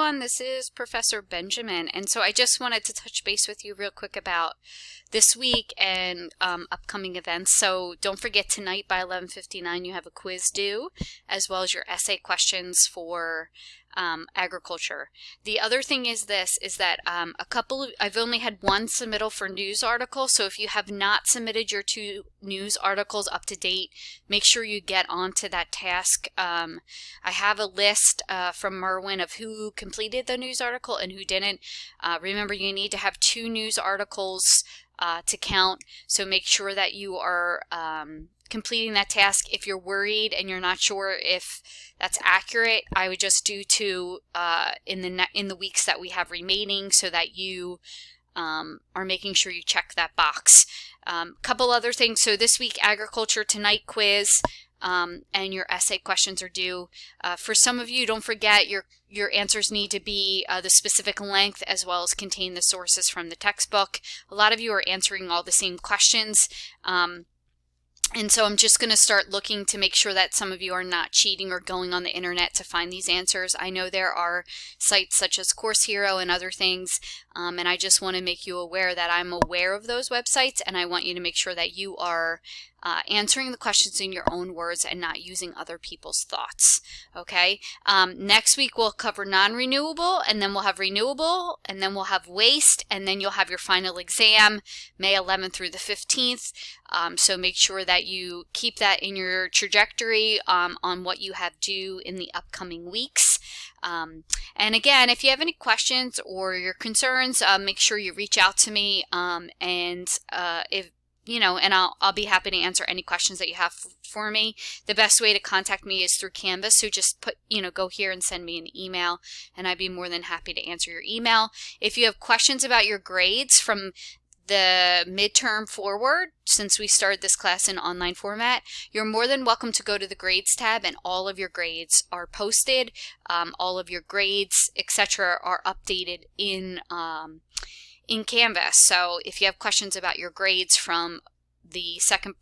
everyone, this is Professor Benjamin, and so I just wanted to touch base with you real quick about this week and upcoming events. So don't forget, tonight by 11:59 you have a quiz due, as well as your essay questions for agriculture. The other thing is that I've only had one submittal for news article, so if you have not submitted your 2 news articles up to date, make sure you get onto that task. I have a list from Merwin of who completed the news article and who didn't. Remember, you need to have 2 news articles to count, so make sure that you are completing that task. If you're worried and you're not sure if that's accurate, I would just do 2 in the weeks that we have remaining, so that you are making sure you check that box. Couple other things. So this week, agriculture tonight quiz, and your essay questions are due. For some of you, don't forget your answers need to be the specific length, as well as contain the sources from the textbook. A lot of you are answering all the same questions. And so I'm just going to start looking to make sure that some of you are not cheating or going on the internet to find these answers. I know there are sites such as Course Hero and other things, and I just want to make you aware that I'm aware of those websites, and I want you to make sure that you are answering the questions in your own words and not using other people's thoughts. Okay. Next week we'll cover non-renewable, and then we'll have renewable, and then we'll have waste, and then you'll have your final exam May 11th through the 15th. So make sure that you keep that in your trajectory on what you have due in the upcoming weeks. And again, if you have any questions or your concerns, make sure you reach out to me, and I'll be happy to answer any questions that you have for me. The best way to contact me is through Canvas, so just go here and send me an email, and I'd be more than happy to answer your email. If you have questions about your grades from the midterm forward, since we started this class in online format, you're more than welcome to go to the grades tab, and all of your grades are posted. All of your grades, etc., are updated in Canvas. So if you have questions about your grades from the second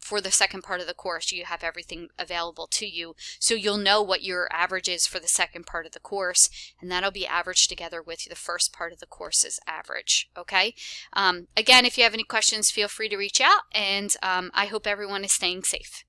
part of the course, you have everything available to you, so you'll know what your average is for the second part of the course, and that'll be averaged together with the first part of the course's average. Okay. Again, if you have any questions, feel free to reach out, and I hope everyone is staying safe.